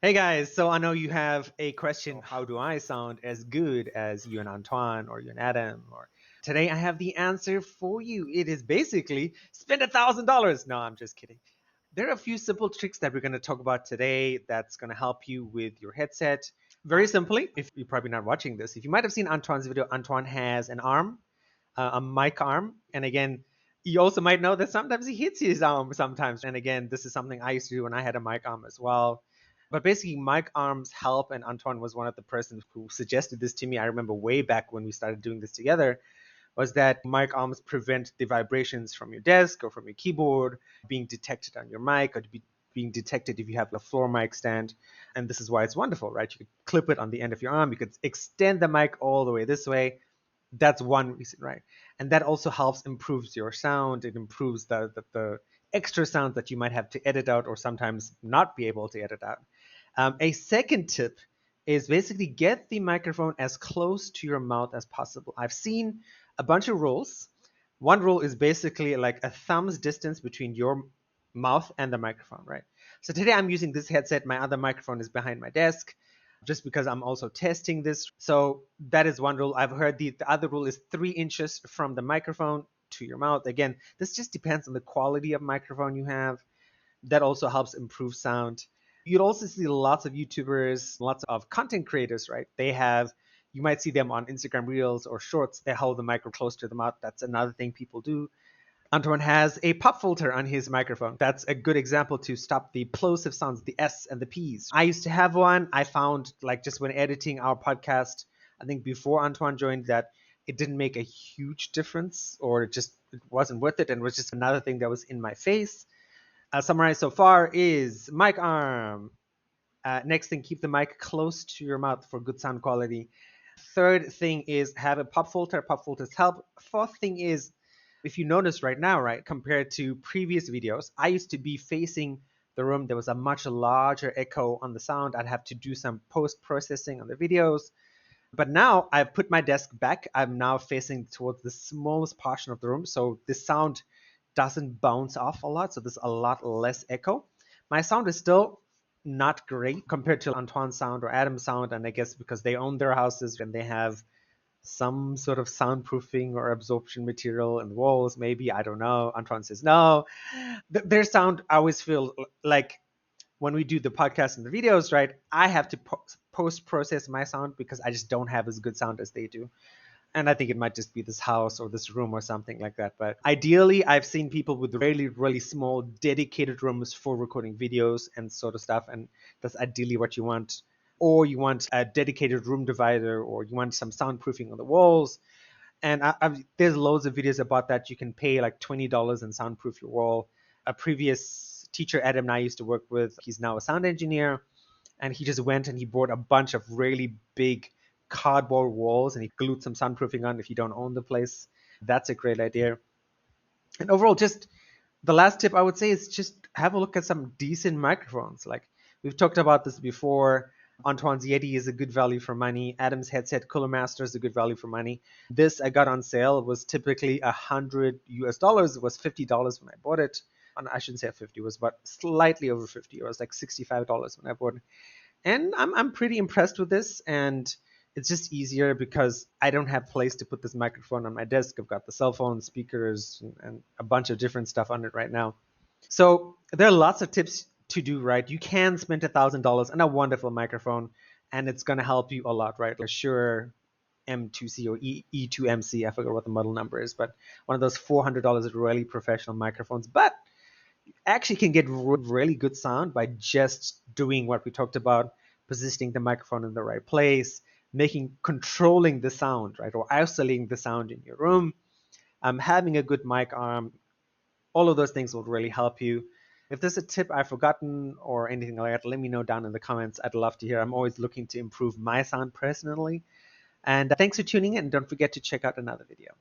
Hey guys, so I know you have a question, how do I sound as good as you and Antoine or you and Adam? Or today I have the answer for you. It is basically spend $1,000. No, I'm just kidding. There are a few simple tricks that we're going to talk about today that's going to help you with your headset. Very simply, if you're probably not watching this, if you might have seen Antoine's video, Antoine has an arm, a mic arm. And again, you also might know that sometimes he hits his arm sometimes. And again, this is something I used to do when I had a mic arm as well. But basically, mic arms help, and Antoine was one of the persons who suggested this to me. I remember way back when we started doing this together, was that mic arms prevent the vibrations from your desk or from your keyboard being detected on your mic or being detected if you have a floor mic stand. And this is why it's wonderful, right? You could clip it on the end of your arm. You could extend the mic all the way this way. That's one reason, right? And that also helps improves your sound. It improves the extra sounds that you might have to edit out or sometimes not be able to edit out. A second tip is basically get the microphone as close to your mouth as possible. I've seen a bunch of rules. One rule is basically like a thumb's distance between your mouth and the microphone, right? So today I'm using this headset. My other microphone is behind my desk just because I'm also testing this. So that is one rule. I've heard the other rule is 3 inches from the microphone to your mouth. Again, this just depends on the quality of microphone you have. That also helps improve sound. You'd also see lots of YouTubers, lots of content creators, right? You might see them on Instagram Reels or Shorts. They hold the micro close to the mouth. That's another thing people do. Antoine has a pop filter on his microphone. That's a good example to stop the plosive sounds, the S and the P's. I used to have one. I found, like, just when editing our podcast, I think before Antoine joined, that it didn't make a huge difference, or it wasn't worth it, and it was just another thing that was in my face. Summarized so far is mic arm. Next thing, keep the mic close to your mouth for good sound quality. Third thing is have a pop filter. Pop filters help. Fourth thing is, if you notice right now, right, compared to previous videos, I used to be facing the room. There was a much larger echo on the sound. I'd have to do some post processing on the videos. But now I've put my desk back. I'm now facing towards the smallest portion of the room. So the sound doesn't bounce off a lot. So there's a lot less echo. My sound is still not great compared to Antoine's sound or Adam's sound. And I guess because they own their houses and they have some sort of soundproofing or absorption material in the walls, maybe. I don't know. Antoine says no. Their sound, I always feel like when we do the podcast and the videos, right, I have to post process my sound because I just don't have as good sound as they do. And I think it might just be this house or this room or something like that. But ideally, I've seen people with really, really small dedicated rooms for recording videos and sort of stuff. And that's ideally what you want. Or you want a dedicated room divider, or you want some soundproofing on the walls. And there's loads of videos about that. You can pay like $20 and soundproof your wall. A previous teacher, Adam, and I used to work with, he's now a sound engineer. And he just went and he bought a bunch of really big cardboard walls and he glued some soundproofing on if you don't own the place. That's a great idea. And overall, just the last tip I would say is just have a look at some decent microphones. Like we've talked about this before. Antoine's Yeti is a good value for money. Adam's headset Cooler Master is a good value for money. This I got on sale was typically $100 US. It was $50 when I bought it. And I shouldn't say 50, it was about slightly over 50. It was like $65 when I bought it. And I'm pretty impressed with this. And it's just easier because I don't have place to put this microphone on my desk. I've got the cell phone, speakers, and a bunch of different stuff on it right now. So there are lots of tips to do, right? You can spend $1,000 on a wonderful microphone, and it's going to help you a lot, right? Like Shure M2C or E2MC, I forget what the model number is, but one of those $400 really professional microphones. But actually can get really good sound by just doing what we talked about, positioning the microphone in the right place, controlling the sound, right, or isolating the sound in your room, having a good mic arm. All of those things will really help you. If there's a tip I've forgotten or anything like that, let me know down in the comments. I'd love to hear. I'm always looking to improve my sound personally. And thanks for tuning in. Don't forget to check out another video.